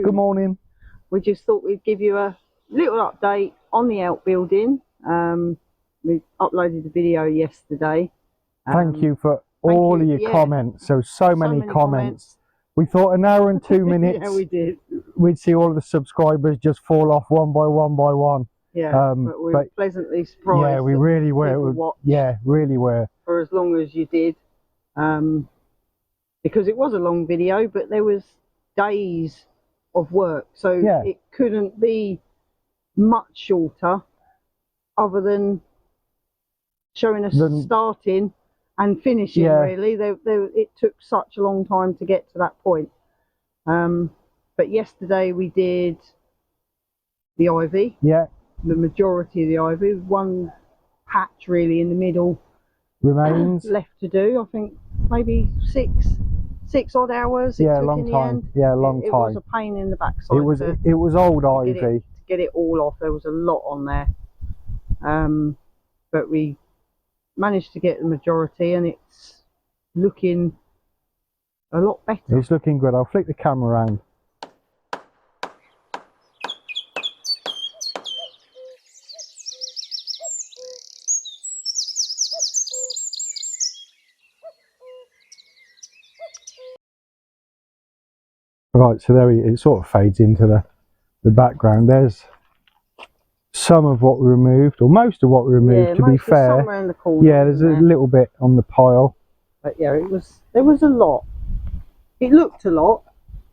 Good morning. We just thought we'd give you a little update on the outbuilding. We uploaded the video yesterday. Thank you for all of your comments. So many comments. We thought an hour and 2 minutes. Yeah, we did. We'd see all the subscribers just fall off one by one. Yeah, but we were pleasantly surprised. Yeah, we really were. Yeah, really were. For as long as you did, because it was a long video, but there was days of work, so it couldn't be much shorter, other than showing us starting and finishing. Really, it took such a long time to get to that point. But yesterday we did the ivy. Yeah. The majority of the ivy. One patch really in the middle remains left to do. I think maybe six odd hours. Yeah, long time. Yeah, long time. It was a pain in the backside. It was old ivy. To get it all off, there was a lot on there. But we managed to get the majority, and it's looking a lot better. It's looking good. I'll flick the camera around. Right, so there it sort of fades into the background. There's some of what we removed, or most of what we removed, to be fair. Somewhere in the corner, yeah, there's a little bit on the pile. But yeah, there was a lot. It looked a lot.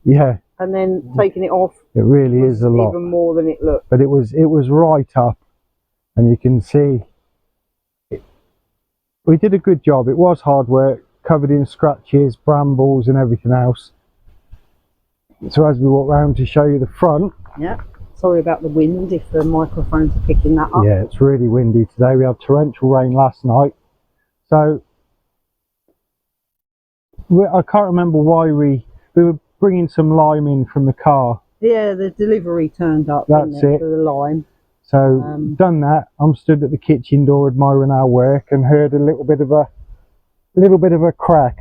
Yeah. And then taking it off, it really is a lot. Even more than it looked. But it was right up, and you can see we did a good job. It was hard work, covered in scratches, brambles and everything else. So as we walk round to show you the front. Yeah, sorry about the wind if the microphones are picking that up. Yeah, it's really windy today. We had torrential rain last night. So I can't remember why we were bringing some lime in from the car. Yeah, the delivery turned up. That's it. For the lime. So done that. I'm stood at the kitchen door admiring our work and heard a little bit of a crack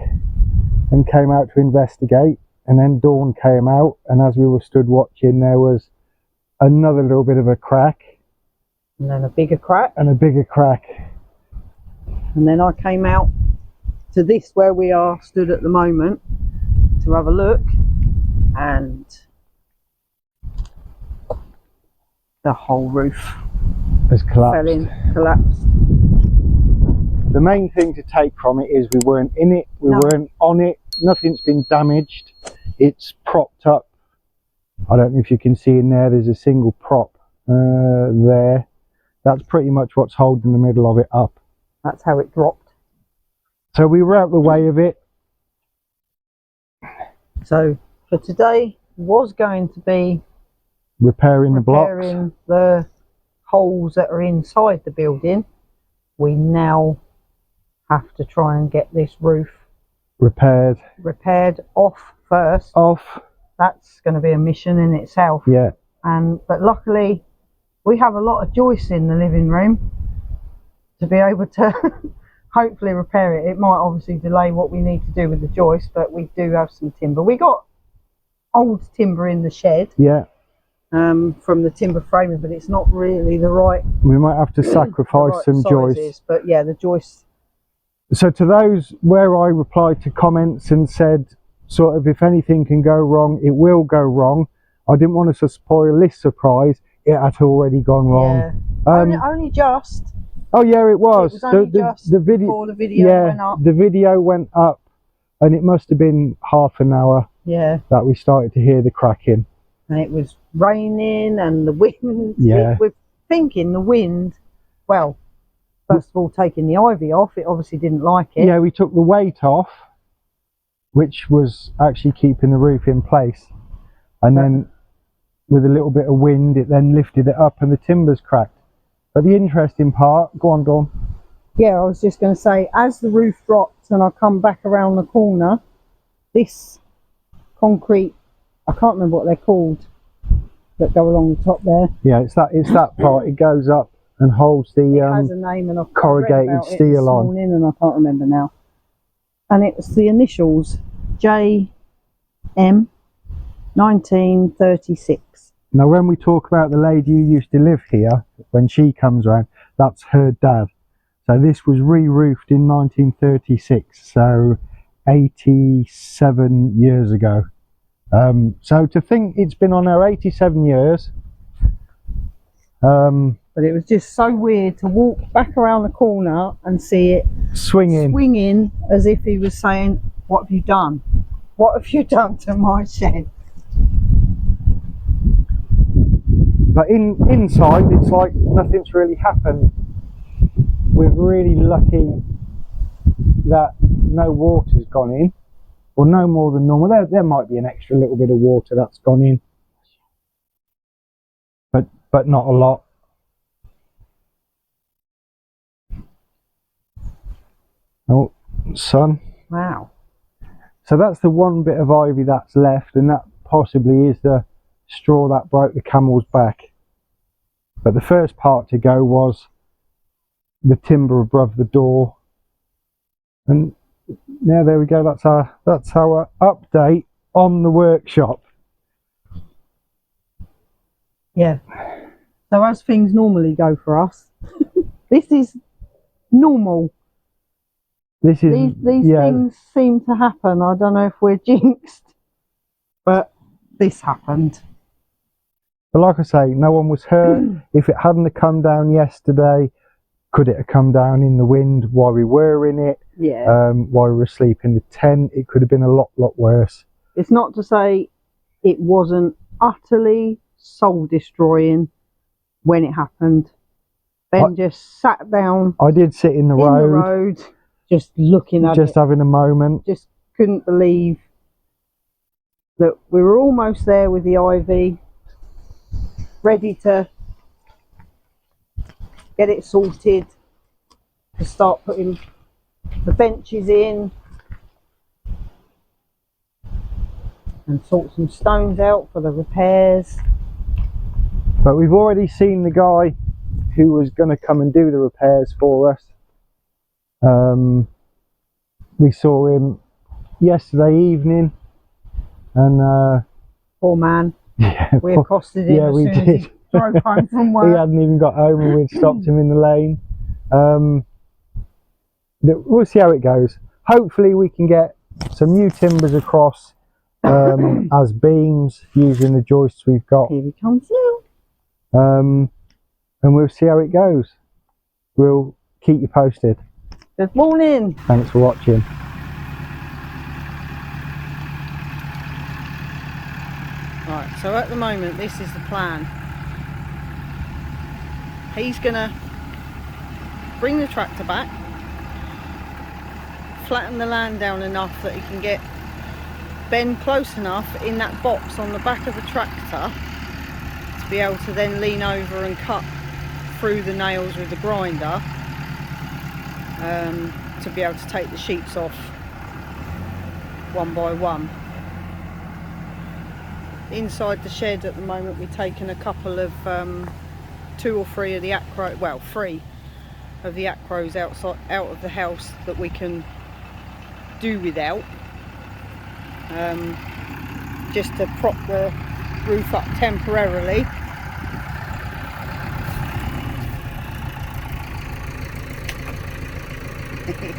and came out to investigate. And then Dawn came out, and as we were stood watching, there was another little bit of a crack. And then a bigger crack. And a bigger crack. And then I came out to this where we are stood at the moment to have a look, and the whole roof has collapsed. Collapsed. The main thing to take from it is we weren't in it, we weren't on it, nothing's been damaged. It's propped up. I don't know if you can see in there, there's a single prop there. That's pretty much what's holding the middle of it up. That's how it dropped. So we were out the way of it. So for today was going to be repairing the blocks, the holes that are inside the building. We now have to try and get this roof repaired off first. That's going to be a mission in itself. Yeah. But luckily we have a lot of joists in the living room to be able to hopefully repair it. It might obviously delay what we need to do with the joists, but we do have some timber. We got old timber in the shed. Yeah. From the timber framing, but it's not really the right. We might have to sacrifice some joists. But yeah, the joists. So to those where I replied to comments and said sort of if anything can go wrong, it will go wrong. I didn't want us to spoil this surprise. It had already gone wrong. Yeah. Only just. Oh yeah, it was. It was only just the video. Before the video went up. The video went up, and it must have been half an hour. Yeah. That we started to hear the cracking. And it was raining and the wind. Yeah. We're thinking the wind. Well, first of all, taking the ivy off, it obviously didn't like it. Yeah, we took the weight off, which was actually keeping the roof in place, and then with a little bit of wind it then lifted it up and the timbers cracked. But the interesting part, go on Dawn. Yeah, I was just going to say, as the roof dropped and I come back around the corner, this concrete, I can't remember what they're called, that go along the top there. Yeah, it's that part. It goes up and holds the it has a name, and I've corrugated steel on. And I can't remember now. And it's the initials JM. 1936. Now, when we talk about the lady who used to live here, when she comes round, that's her dad. So this was re-roofed in 1936, so 87 years ago. So to think it's been on there 87 years. But it was just so weird to walk back around the corner and see it swinging as if he was saying, "What have you done? What have you done to my shed?" But inside, it's like nothing's really happened. We're really lucky that no water's gone in, or no more than normal. There might be an extra little bit of water that's gone in, but not a lot. Oh, sun. Wow. So that's the one bit of ivy that's left, and that possibly is the straw that broke the camel's back. But the first part to go was the timber above the door. And yeah, there we go. That's our update on the workshop. Yeah. So as things normally go for us, this is normal. This is these things seem to happen. I don't know if we're jinxed, but this happened. But like I say, no one was hurt. If it hadn't have come down yesterday, could it have come down in the wind while we were in it? Yeah. While we were asleep in the tent, it could have been a lot worse. It's not to say it wasn't utterly soul destroying when it happened. Ben just sat down. I did sit in the road, just looking at it, just having a moment. Just couldn't believe that we were almost there with the ivy, ready to get it sorted, to start putting the benches in and sort some stones out for the repairs. But we've already seen the guy who was going to come and do the repairs for us. We saw him yesterday evening, and poor man. Yeah, we accosted him. Yeah, as we soon did. As he drove home from work. He hadn't even got home, and we'd stopped him in the lane. We'll see how it goes. Hopefully, we can get some new timbers across as beams using the joists we've got. Here he comes now. And we'll see how it goes. We'll keep you posted. Good morning. Thanks for watching. Right, so at the moment this is the plan. He's gonna bring the tractor back, flatten the land down enough that he can get Ben close enough in that box on the back of the tractor to be able to then lean over and cut through the nails with the grinder, to be able to take the sheets off one by one. Inside the shed at the moment we've taken a couple of 2 or 3 of the acro, well 3 of the acros out of the house that we can do without, just to prop the roof up temporarily.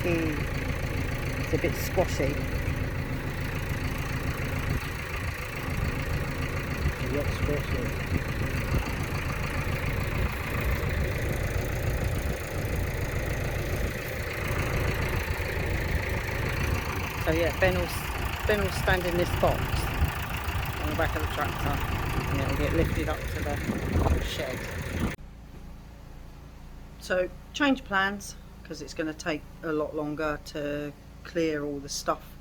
It's a bit squashy. So yeah, Ben will stand in this box on the back of the tractor and it'll get lifted up to the shed. So change plans, because it's going to take a lot longer to clear all the stuff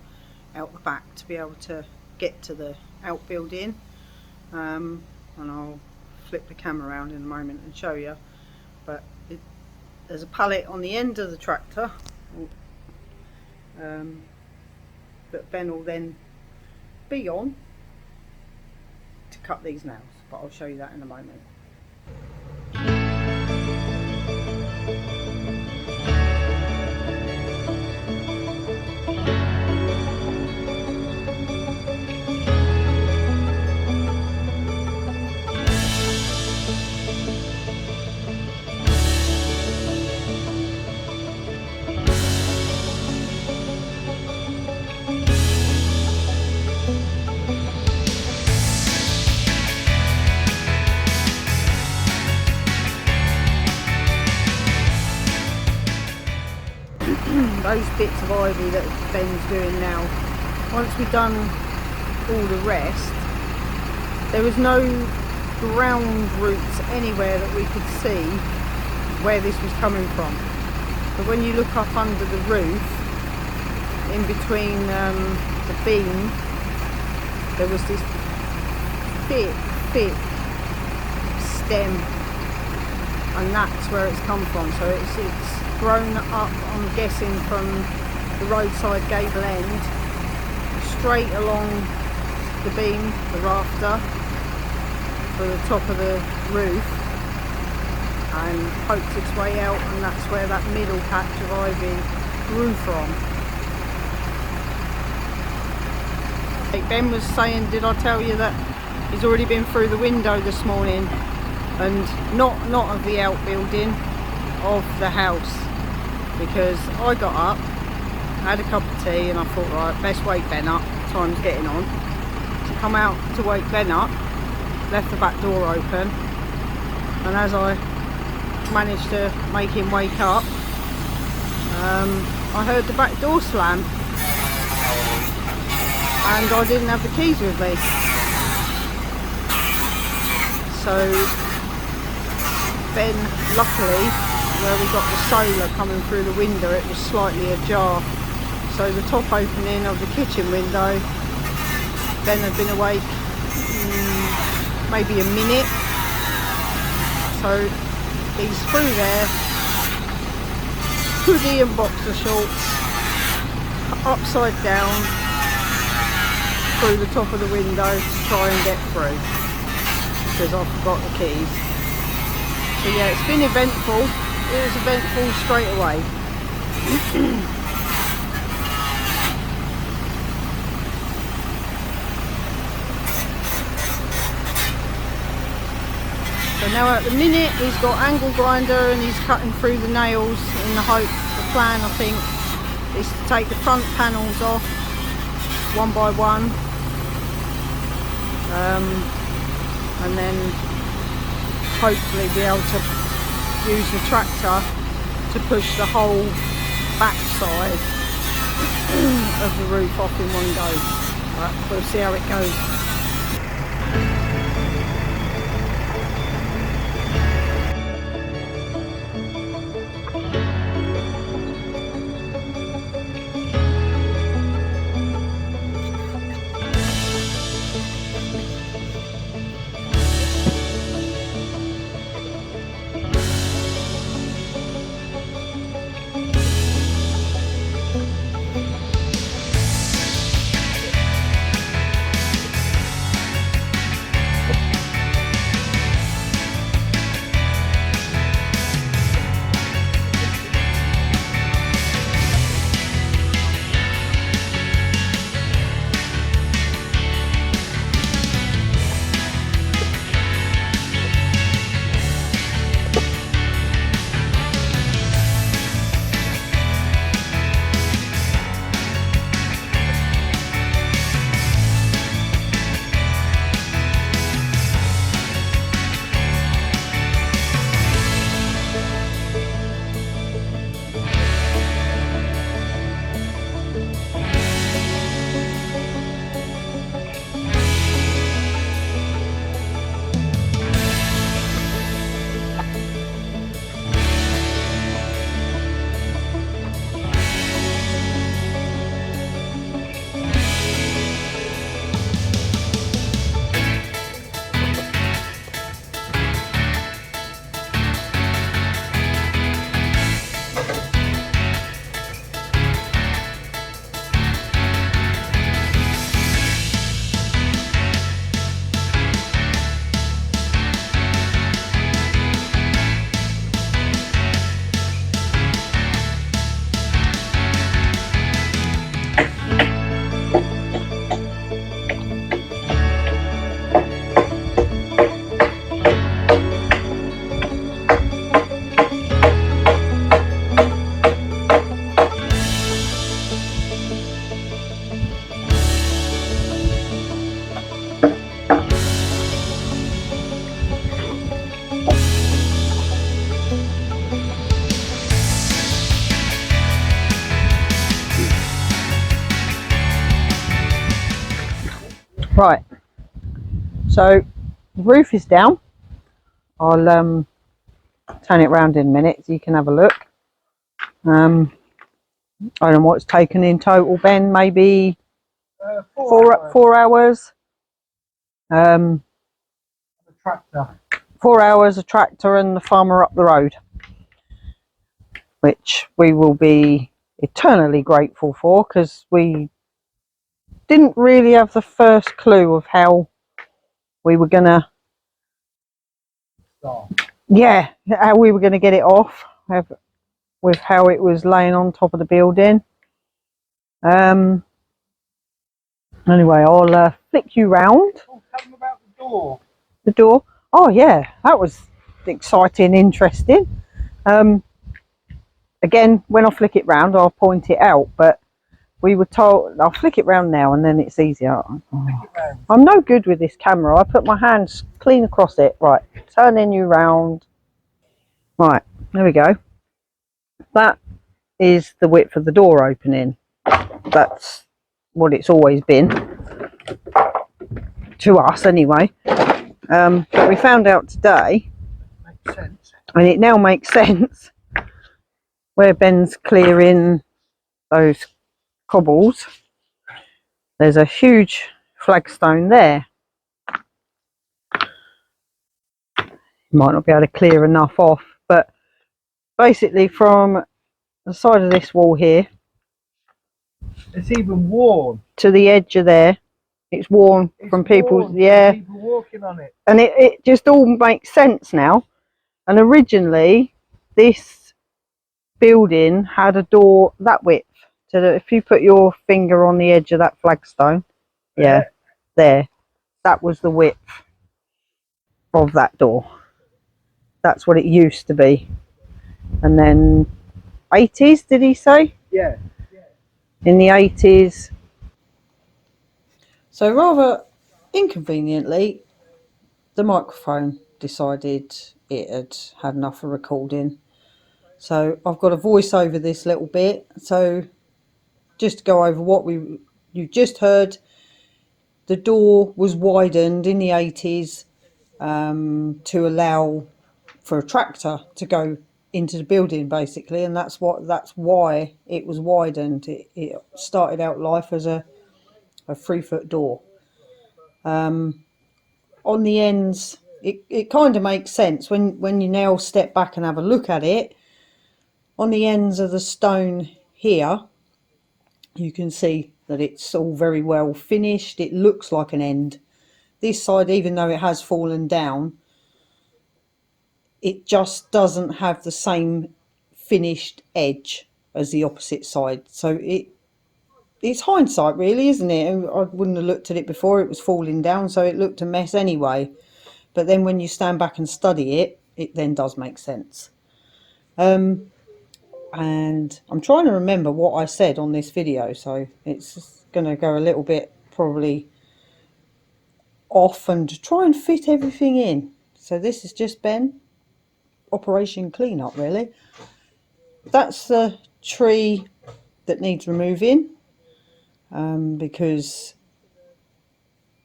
out the back to be able to get to the outbuilding. And I'll flip the camera around in a moment and show you, but there's a pallet on the end of the tractor that Ben will then be on to cut these nails, but I'll show you that in a moment. those bits of ivy that Ben's doing now, once we've done all the rest, there was no ground roots anywhere that we could see where this was coming from. But when you look up under the roof, in between the beam, there was this thick stem, and that's where it's come from. So it's grown up, I'm guessing, from the roadside gable end straight along the beam, the rafter, to the top of the roof, and poked its way out, and that's where that middle patch of ivy grew from. Ben was saying, did I tell you that he's already been through the window this morning, and not of the outbuilding, of the house, because I got up, had a cup of tea, and I thought, right, best wake Ben up, time's getting on. To come out to wake Ben up, left the back door open, and as I managed to make him wake up, I heard the back door slam, and I didn't have the keys with me. So Ben, luckily, where we got the solar coming through the window, it was slightly ajar. So the top opening of the kitchen window, Ben had been awake maybe a minute. So he's through there, hoodie and boxer shorts, upside down, through the top of the window to try and get through, because I forgot the keys. So yeah, it's been eventful. It was eventful straight away. So now at the minute he's got angle grinder and he's cutting through the nails in the hope, the plan I think, is to take the front panels off one by one, and then hopefully be able to use the tractor to push the whole back side of the roof off in one go. Right, we'll see how it goes. Right, so the roof is down. I'll turn it round in a minute so you can have a look. I don't know what it's taken in total, Ben, maybe 4 hours. The tractor. 4 hours, a tractor and the farmer up the road, which we will be eternally grateful for, because we didn't really have the first clue of how we were gonna how we were gonna get it off with how it was laying on top of the building. Anyway, I'll flick you round. Oh, tell them about the door. The door. Oh yeah, that was exciting, interesting. Again, when I flick it round, I'll point it out, but we were told, I'll flick it round now and then it's easier. I'm no good with this camera. I put my hands clean across it. Right, turning you round. Right, there we go. That is the width of the door opening. That's what it's always been, to us anyway. But we found out today, Makes sense. and it now makes sense, where Ben's clearing those cobbles, there's a huge flagstone there. Might not be able to clear enough off, but basically from the side of this wall here, it's even worn to the edge of there, it's worn from people's, yeah, people walking on it, and it just all makes sense now. And originally this building had a door that width, so that if you put your finger on the edge of that flagstone, yeah, there, that was the width of that door. That's what it used to be. And then 80s, did he say? Yeah. In the 80s. So rather inconveniently, the microphone decided it had had enough of recording. So I've got to voice over this little bit. So just to go over what you just heard, the door was widened in the 80s to allow for a tractor to go into the building, basically, and that's why it was widened. It started out life as a 3-foot door. On the ends, it kind of makes sense when you now step back and have a look at it. On the ends of the stone here, you can see that it's all very well finished. It looks like an end. This side, even though it has fallen down, it just doesn't have the same finished edge as the opposite side. So it's hindsight, really, isn't it? I wouldn't have looked at it before. It was falling down, so it looked a mess anyway. But then when you stand back and study it, it then does make sense. And I'm trying to remember what I said on this video, so it's going to go a little bit probably off and try and fit everything in. So this is just Ben. Operation cleanup, really. That's the tree that needs removing, because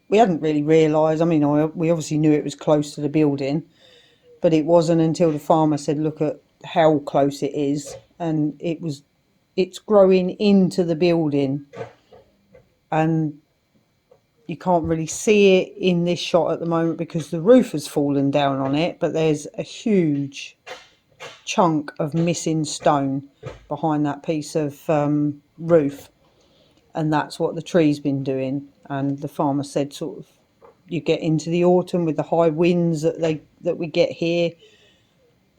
we hadn't really realised. I mean, we obviously knew it was close to the building, but it wasn't until the farmer said, look at how close it is, and it's growing into the building, and you can't really see it in this shot at the moment because the roof has fallen down on it, but there's a huge chunk of missing stone behind that piece of roof, and that's what the tree's been doing. And the farmer said, sort of, you get into the autumn with the high winds that we get here,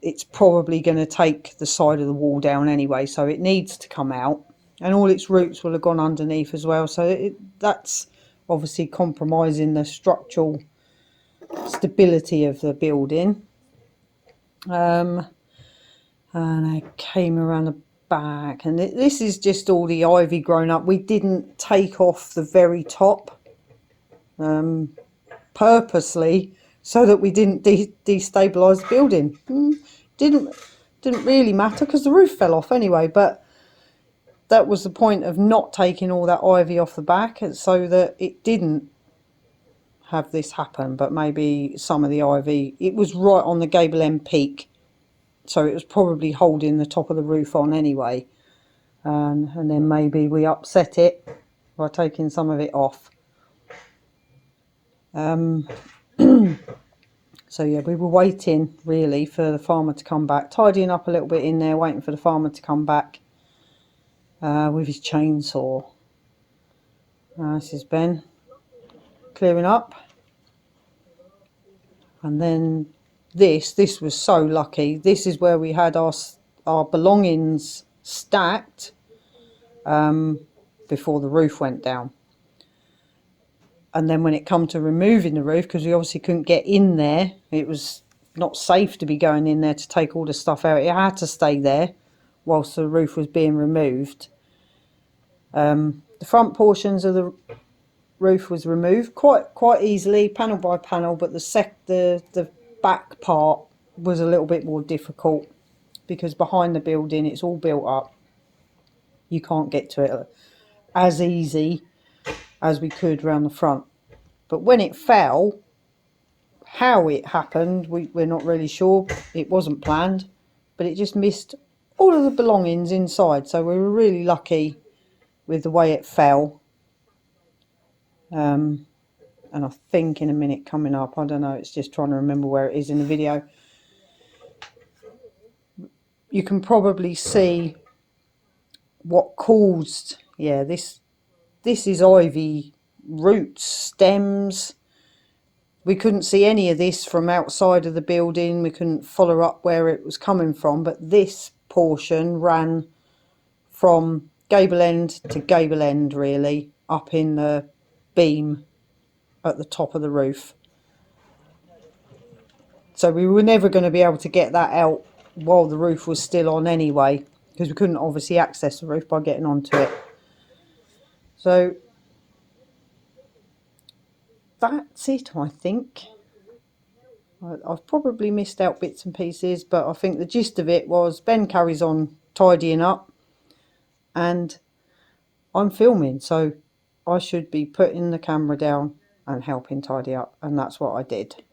it's probably going to take the side of the wall down anyway, so it needs to come out, and all its roots will have gone underneath as well, so that's obviously compromising the structural stability of the building. And I came around the back, and this is just all the ivy grown up. We didn't take off the very top purposely so that we didn't destabilize the building. Didn't really matter because the roof fell off anyway, but that was the point of not taking all that ivy off the back, so that it didn't have this happen, but maybe some of the ivy, it was right on the gable end peak, so it was probably holding the top of the roof on anyway, and then maybe we upset it by taking some of it off. So yeah, we were waiting really for the farmer to come back, tidying up a little bit in there, waiting for the farmer to come back with his chainsaw. This is Ben clearing up. And then this was so lucky. This is where we had our belongings stacked before the roof went down. And then when it come to removing the roof, because we obviously couldn't get in there, it was not safe to be going in there to take all the stuff out. It had to stay there whilst the roof was being removed. The front portions of the roof was removed quite easily, panel by panel, but the back part was a little bit more difficult because behind the building it's all built up. You can't get to it as easy as we could around the front. But when it fell, how it happened, we're not really sure. It wasn't planned, but it just missed all of the belongings inside. So we were really lucky with the way it fell. And I think in a minute coming up, I don't know, it's just trying to remember where it is in the video. You can probably see what caused, yeah, this is ivy roots, stems. We couldn't see any of this from outside of the building. We couldn't follow up where it was coming from, but this portion ran from gable end to gable end, really, up in the beam at the top of the roof. So we were never going to be able to get that out while the roof was still on anyway, because we couldn't obviously access the roof by getting onto it. So that's it, I think. I've probably missed out bits and pieces, but I think the gist of it was Ben carries on tidying up and I'm filming, so I should be putting the camera down and helping tidy up, and that's what I did.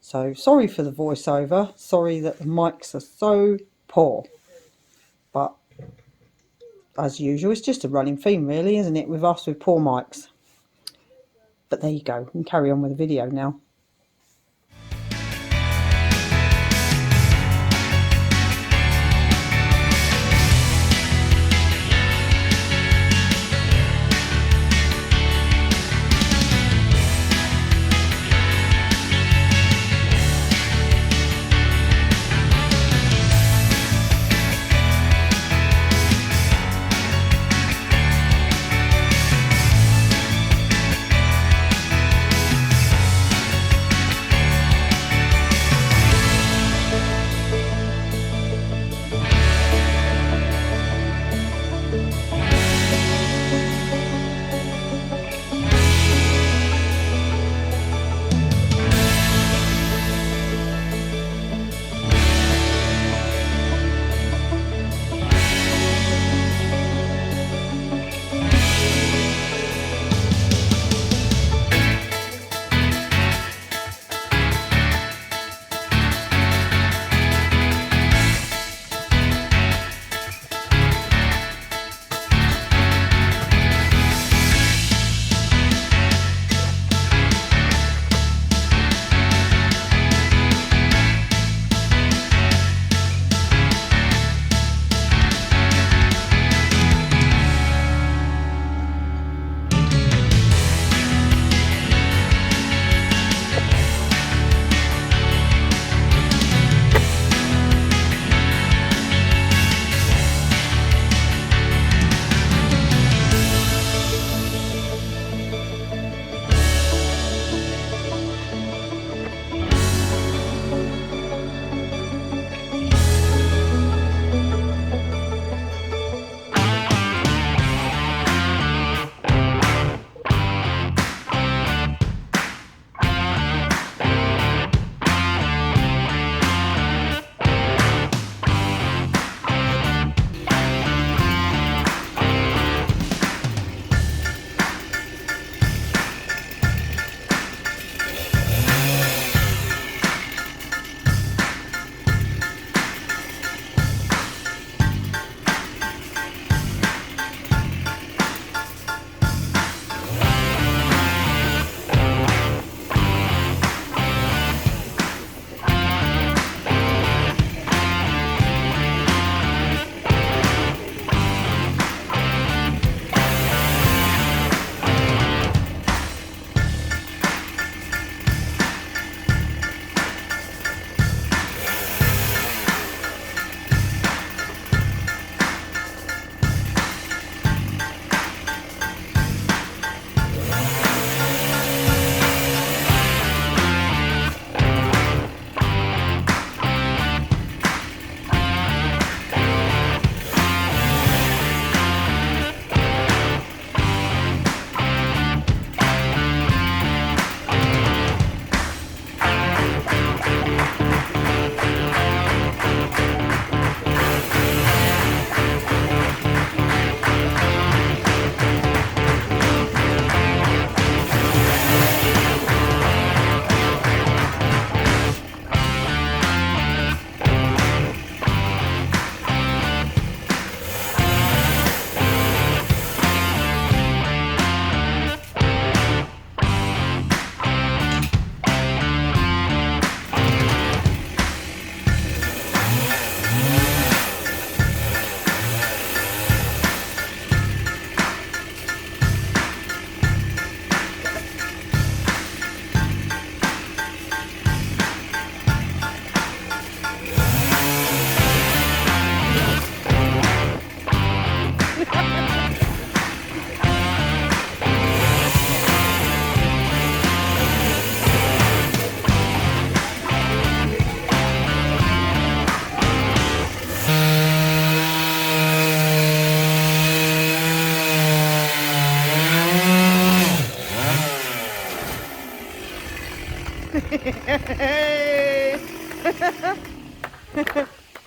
So sorry for the voiceover, sorry that the mics are so poor, but as usual it's just a running theme really, isn't it, with us with poor mics. But there you go, we can carry on with the video now.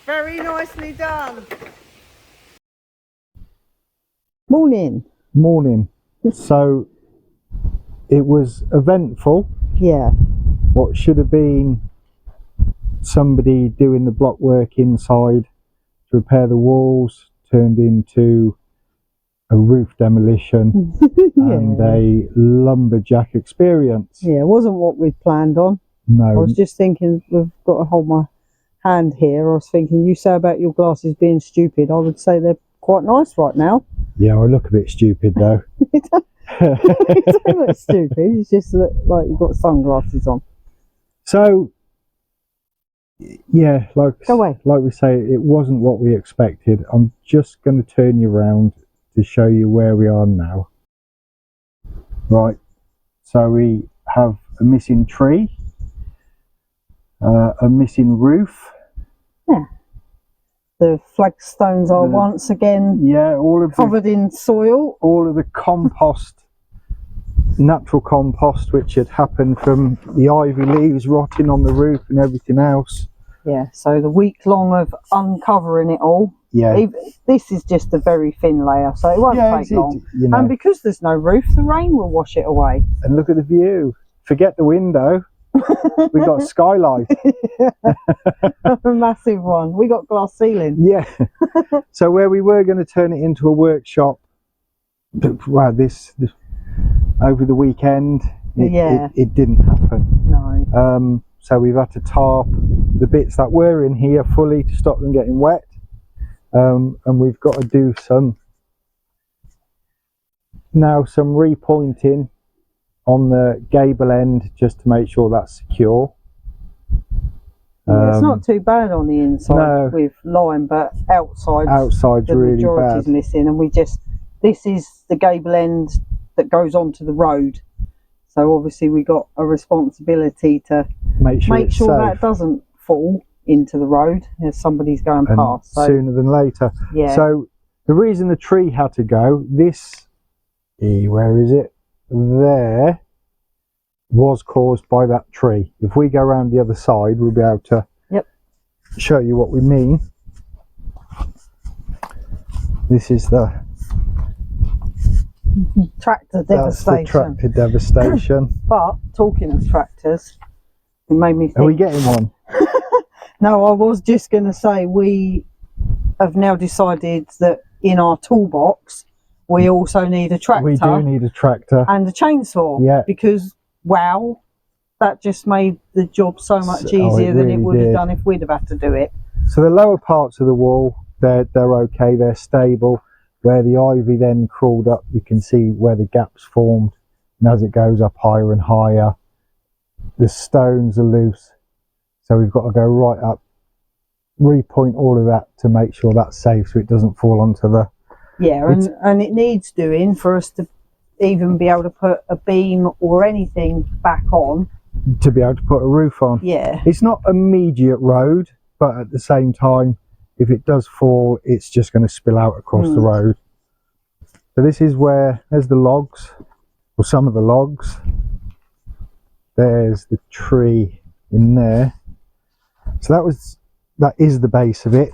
Very nicely done. Morning. Morning. So it was eventful. Yeah. What should have been somebody doing the block work inside to repair the walls turned into a roof demolition and a lumberjack experience. Yeah, it wasn't what we'd planned on. No. I was just thinking, we've got to hold my hand here. I was thinking, you say about your glasses being stupid. I would say they're quite nice right now. Yeah, I look a bit stupid though. You don't look stupid, you just look like you've got sunglasses on. So, yeah, like we say, it wasn't what we expected. I'm just going to turn you around to show you where we are now. Right, so we have a missing tree, a missing roof. Yeah. The flagstones are once again all of covered in soil. All of the compost, natural compost, which had happened from the ivy leaves rotting on the roof and everything else. Yeah, so the week long of uncovering it all. Yeah. This is just a very thin layer, so it won't take long. You know. And because there's no roof, the rain will wash it away. And look at the view. Forget the window. We've got a skylight. A massive one. We got glass ceiling. Yeah. So where we were going to turn it into a workshop, wow, this over the weekend, it didn't happen. No. So we've had to tarp the bits that were in here fully to stop them getting wet. And we've got to do some repointing on the gable end just to make sure that's secure. It's not too bad on the inside with lime, but outside's the really majority's bad. missing, and this is the gable end that goes onto the road. So obviously we got a responsibility to make sure that doesn't fall into the road as somebody's going past. So, sooner than later. Yeah. So the reason the tree had to go, where is it? There, was caused by that tree. If we go around the other side, we'll be able to show you what we mean. This is the tractor devastation. That's the tractor devastation. But talking of tractors, it made me think. Are we getting one? No, I was just going to say we have now decided that in our toolbox we also need a tractor. We do need a tractor. And a chainsaw. Yeah. Because, wow, that just made the job so much easier than it would have done if we'd have had to do it. So the lower parts of the wall, they're okay, they're stable. Where the ivy then crawled up, you can see where the gaps formed. And as it goes up higher and higher, the stones are loose. So we've got to go right up, repoint all of that to make sure that's safe so it doesn't fall onto the... Yeah, and it needs doing for us to even be able to put a beam or anything back on. To be able to put a roof on. Yeah. It's not immediate road, but at the same time, if it does fall, it's just going to spill out across the road. So this is there's the logs, or some of the logs. There's the tree in there. So that is the base of it.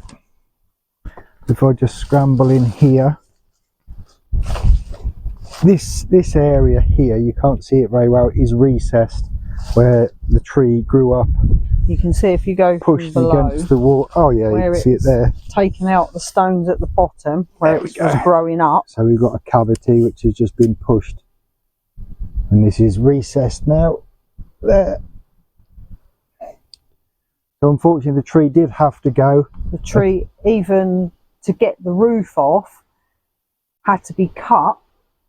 If I just scramble in here, this area here, you can't see it very well, is recessed where the tree grew up. You can see if you go pushed below, against the wall. Oh yeah, you can see it there. Taking out the stones at the bottom where it was growing up. So we've got a cavity which has just been pushed, and this is recessed now. There. So unfortunately, the tree did have to go. The tree, even to get the roof off, had to be cut.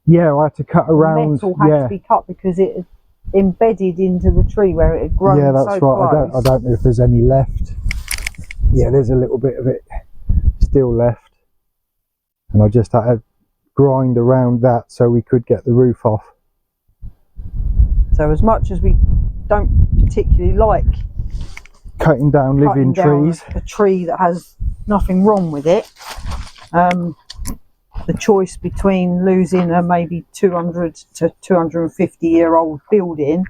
Yeah, I had to cut around. The metal had to be cut because it had embedded into the tree where it had grown. Yeah, that's so right. Close. I don't know if there's any left. Yeah, there's a little bit of it still left, and I just had to grind around that so we could get the roof off. So as much as we don't particularly like cutting down living trees, a tree that has nothing wrong with it, the choice between losing a maybe 200 to 250 year old building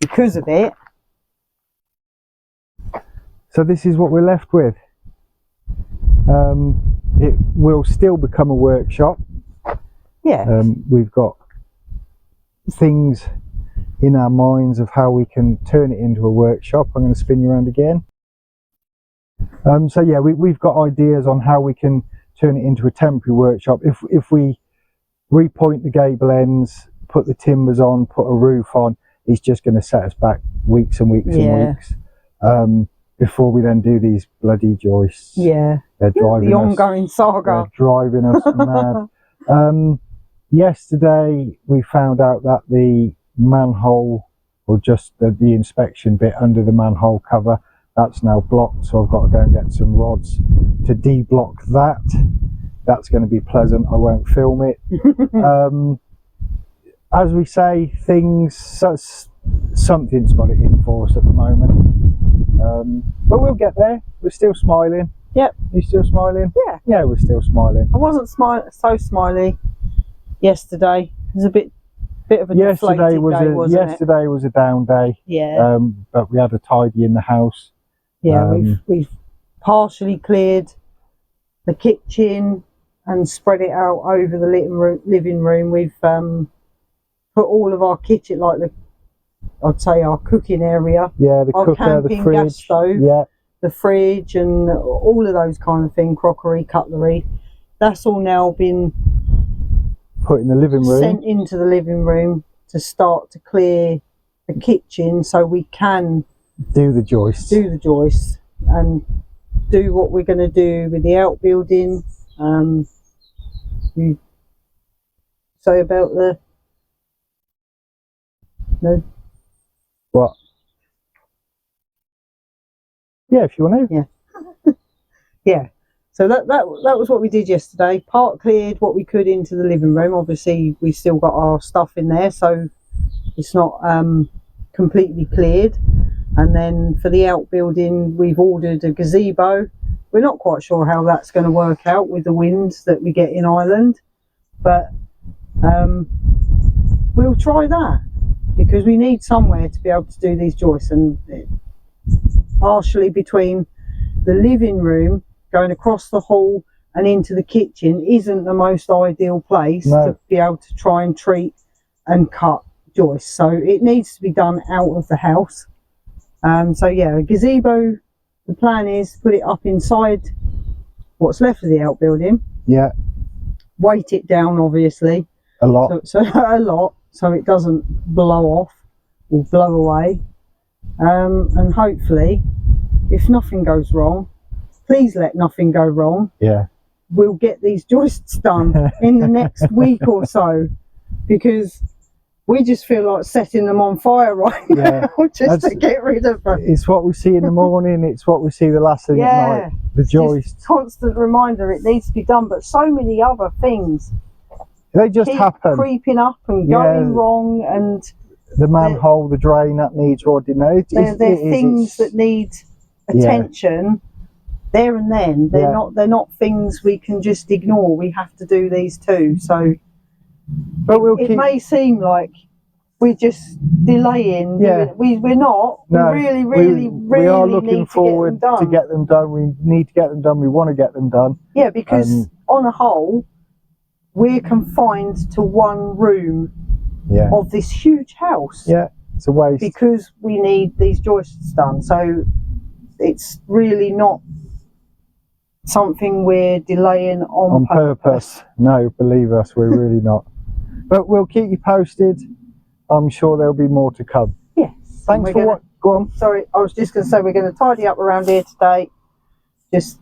because of it. So this is what we're left with. It will still become a workshop. Yeah. We've got things in our minds of how we can turn it into a workshop. I'm going to spin you around again. So yeah, we've got ideas on how we can turn it into a temporary workshop. If we repoint the gable ends, put the timbers on, put a roof on, it's just going to set us back weeks and weeks and weeks before we then do these bloody joists. Yeah, they're driving the ongoing saga. They're driving us mad. Yesterday we found out that the manhole, or just the inspection bit under the manhole cover, that's now blocked, so I've got to go and get some rods to de-block that. That's going to be pleasant. I won't film it. As we say, something's got it in for us at the moment, but we'll get there. We're still smiling. Yep. You still smiling? Yeah. Yeah, we're still smiling. I wasn't so smiley yesterday. It was a bit of a deflated day, wasn't it? Yesterday was a down day. Yeah. But we had a tidy in the house. Yeah, we've partially cleared the kitchen and spread it out over the living room. We've put all of our kitchen, like I'd say our cooking area. Yeah, the cooker, the fridge, gas stove, the fridge, and all of those kind of things, crockery, cutlery. That's all now been put in the living room, sent into the living room to start to clear the kitchen, so we can do the joists and do what we're going to do with the outbuilding. You say about what? Yeah, if you want to. Yeah. Yeah. So that was what we did yesterday. Part cleared what we could into the living room. Obviously, we still got our stuff in there, so it's not completely cleared. And then for the outbuilding, we've ordered a gazebo. We're not quite sure how that's going to work out with the winds that we get in Ireland, but we'll try that, because we need somewhere to be able to do these joists. And partially between the living room, going across the hall and into the kitchen, isn't the most ideal place to be able to try and treat and cut joists. So it needs to be done out of the house. So yeah, a gazebo, the plan is to put it up inside what's left of the outbuilding. Yeah. Weight it down, obviously. A lot. So a lot, so it doesn't blow off or blow away. And hopefully, if nothing goes wrong, please let nothing go wrong. Yeah. We'll get these joists done in the next week or so, because we just feel like setting them on fire right now, just to get rid of them. It's what we see in the morning, it's what we see the last thing at night. The joists. Just constant reminder it needs to be done, but so many other things. They just happen. Creeping up and going wrong, and the manhole, the drain that needs rodding. They're things that need attention there and then. They're not things we can just ignore. We have to do these too. So but it may seem like we're just delaying. We're not. No, we really are looking forward to get them done. We need to get them done. We want to get them done. Yeah, because on a whole, we're confined to one room of this huge house. Yeah, it's a waste. Because we need these joists done. So it's really not something we're delaying on purpose. No, believe us, we're really not. But we'll keep you posted. I'm sure there'll be more to come. Yes. Thanks for what. Go on. Sorry, I was just going to say we're going to tidy up around here today. Just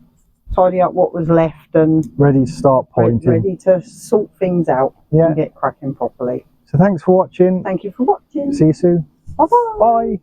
tidy up what was left and ready to start pointing. Ready to sort things out and get cracking properly. So thanks for watching. Thank you for watching. See you soon. Bye-bye. Bye.